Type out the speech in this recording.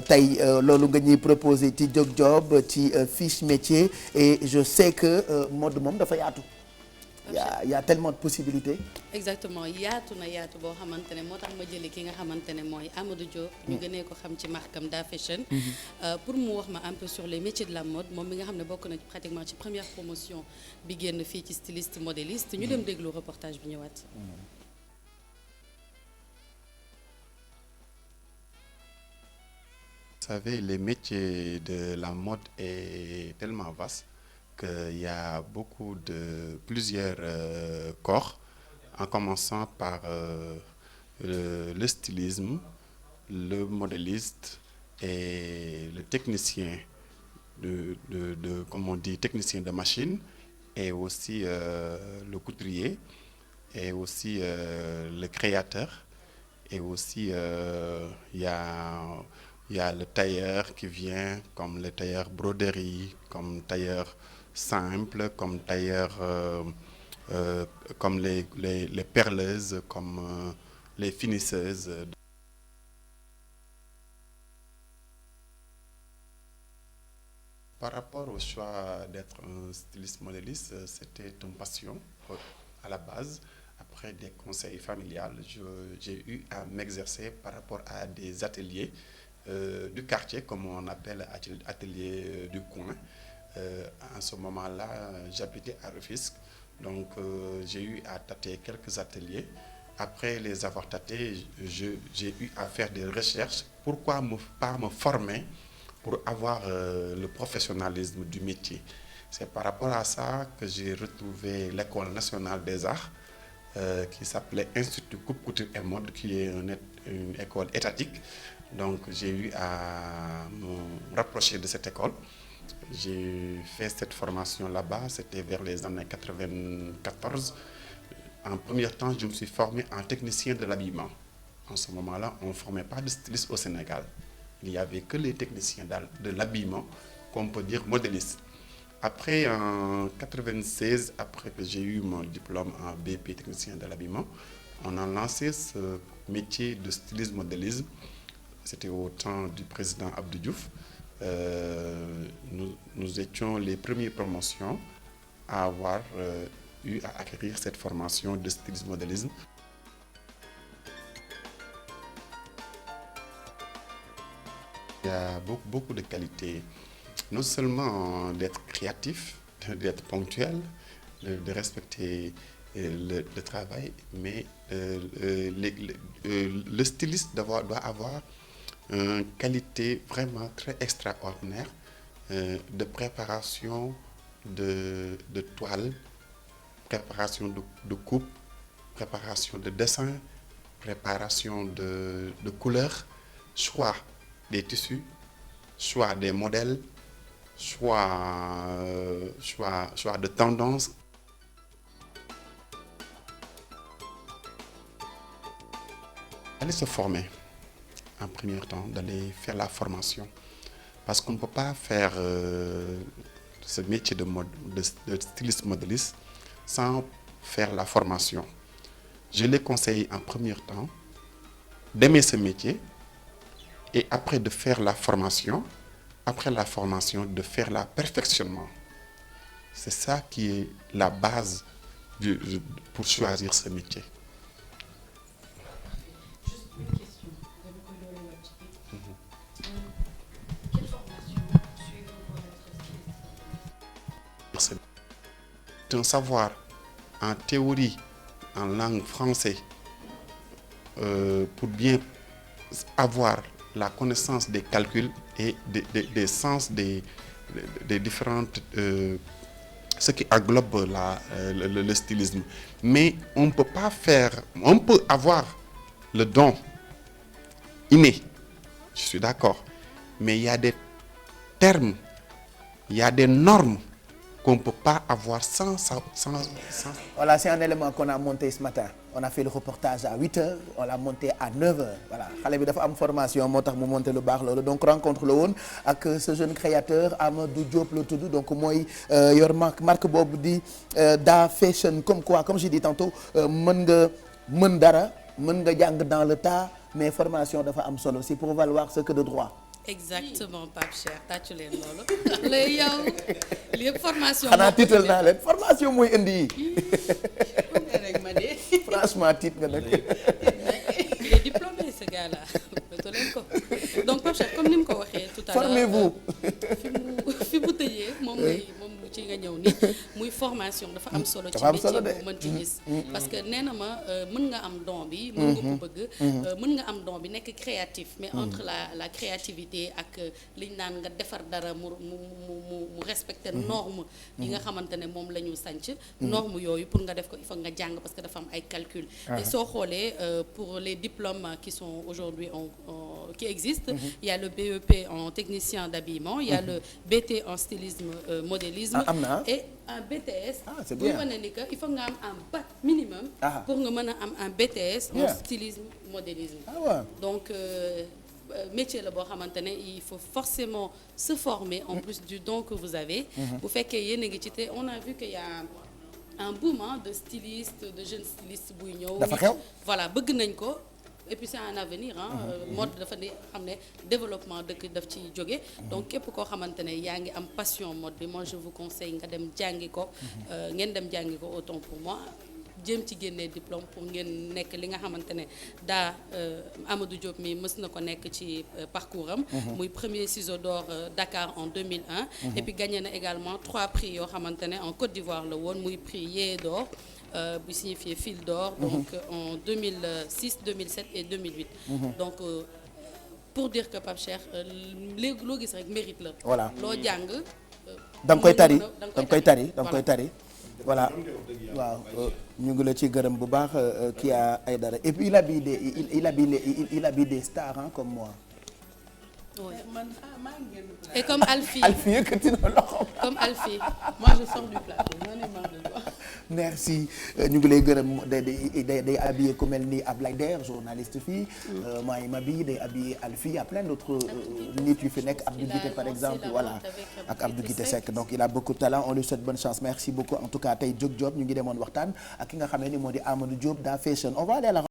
tey loolu nga ñuy proposé ci Jok Job ci fiche métier et je sais que mode moom dafa yaatu. y a tellement de possibilités. exactement yaatu na yaatu boo xamante ne moo tax ma jëli ki nga xamante ne mooy Amadou Diop. ñu gënee ko xam ci markam Da Fashion. pour mu wax ma un peu sur les métiers de la mode moom mi nga xam ne bokk na pratiquement ci première promotion bi génn fii ci styliste modéliste ñu dem déglu reportage bi ñëwaat. Vous savez, les métiers de la mode est tellement vaste qu'il y a plusieurs corps, en commençant par le stylisme, le modéliste et le technicien comme on dit, technicien de machine, et aussi le couturier, et aussi le créateur, et aussi il y a le tailleur qui vient, comme le tailleur broderie, comme tailleur simple, comme tailleur, comme les perleuses, comme les finisseuses. Par rapport au choix d'être un styliste modéliste, c'était une passion à la base. Après des conseils familiales, j'ai eu à m'exercer par rapport à des ateliers du quartier, comme on appelle atelier du coin. En ce moment-là, j'habitais à Rufisque, donc j'ai eu à tâter quelques ateliers. Après les avoir tâtés, j'ai eu à faire des recherches. Pourquoi pas me former pour avoir le professionnalisme du métier? C'est par rapport à ça que j'ai retrouvé l'École nationale des arts, qui s'appelait Institut Coupe, Couture et Mode, qui est une école étatique. Donc j'ai eu à me rapprocher de cette école. J'ai fait cette formation là-bas, c'était vers les années 94. En premier temps, je me suis formé en technicien de l'habillement. En ce moment-là, on ne formait pas de styliste au Sénégal. Il n'y avait que les techniciens de l'habillement, qu'on peut dire modélistes. Après, en 96, après que j'ai eu mon diplôme en BP technicien de l'habillement, on a lancé ce métier de styliste modélisme. C'était au temps du président Abdou Diouf. Nous étions les premières promotions à avoir eu à acquérir cette formation de styliste modélisme. Il y a beaucoup de qualités, non seulement d'être créatif, d'être ponctuel, de respecter le travail, mais le styliste doit avoir une qualité vraiment très extraordinaire de préparation de toile, préparation de coupe, préparation de dessin, préparation de couleurs, choix des tissus, choix des modèles, choix de tendance. Aller se former en premier temps, d'aller faire la formation. Parce qu'on ne peut pas faire ce métier de styliste modéliste sans faire la formation. Je les conseille en premier temps d'aimer ce métier et après de faire la formation, après la formation, de faire le perfectionnement. C'est ça qui est la base pour choisir ce métier. Juste une question. Quelle formation suivez-vous pour être styliste? C'est un savoir en théorie, en langue française, pour bien avoir la connaissance des calculs et des sens des différentes, ce qui englobe le stylisme. Mais on ne peut pas on peut avoir le don inné, je suis d'accord, mais il y a des termes, il y a des normes qu'on ne peut pas avoir sans. Voilà, c'est un élément qu'on a monté ce matin. On a fait le reportage à 8h, on l'a monté à 9h. Voilà, xale bi dafa am formation moo tax mu monté lu baax loolu. Donc rencontre la woon ak ce jeune créateur Amadou Diop la tudd, donc mooy yor marque boobu di Da Fashion. Comme quoi, comme j'ai dit tantôt, mën nga jàng dans le tas, mais formation dafa am solo. C'est pour valoir ce que de droit. exactement Pape Cheikh tàccu leen loolu. lay yow li yëpp formation. xanaa tiital naa leen formation mooy indi yi. rek ma de. franchement tiit nga nag. il est diplômé ce gars-là dootu leen ko donc Pape Cheikh comme ni mu ko waxee tout à l'heure formez-vous. fi mu tëjee moom ci nga ñëw ni muy formation dafa am solo ci dafa am solo métier de. boo mën ci gis parce que nee na ma mën nga am don bi mën nga ko bëgg mën nga am don bi nekk créatif mais entre la créativité ak liñ naan nga defar dara mu respecter norme yi nga xamante ne moom la ñu sanc norme yooyu pour nga def ko il faut nga jàng parce que dafa am ay calcul et soo xoolee pour les diplômes qui sont aujourd'hui qui existent il y a le BEP en technicien d'habillement il y a le BT en stylisme modélisme am na et un BTS c'est buy bien wane ni que il faut nga am un bac minimum pour nga mën a am un BTS en stylisme modélisme donc métier la boo xamante ne il faut forcément se former en plus du don que vous avez bu fekkee yéen a ngi ci te on a vu que y a un boom de stylistes de jeunes stylistes buy ñëw dafa xew voilà bëgg nañ ko et puis c'est un avenir mode dafa ne xam ne développement dëkk daf ci jóge donc képp koo xamante ne yaa ngi am passion mode bi moi je vous conseille nga dem jàngi ko ngeen dem jàngi ko autant pour moi jéem ci génnee diplôme pour ngeen nekk li nga xamante ne Amadou Diop mi mës na ko nekk ci parcours am muy premier ciseau d'or Dakar en 2001 et puis gagné na également 3 prix yoo xamante ne en Côte d'Ivoire la woon muy prix Yé d'or bu signifié fil d'or donc en 2006 2007 et 2008 donc pour dire que Pape Cheikh léegi loo gis rek mérite la voilà loo jàng da nga koy tari voilà waaw ñu ngi la ci gërëm bu baax kii ay dara et puis il habille des stars comme moi. Oui. Et comme Alfie. Alfie yëkkati na loxo. Comme Alfie. Moi je sors du plateau. J'en ai marre de toi. Merci ñu ngi lay gërëm day habillé ku mel ni Ablaye Der journaliste fii. Maï Mabi day habillé Alfie y a plein d'autres nit yu fi nekk Abdou Guité par exemple voilà ak Abdou Guité Seck donc il a beaucoup de talent on lui souhaite bonne chance merci beaucoup en tout cas tey Diop ñu ngi demoon waxtaan ak ki nga xam ne ni moo di Amadou Diop Da Fashion on va aller à la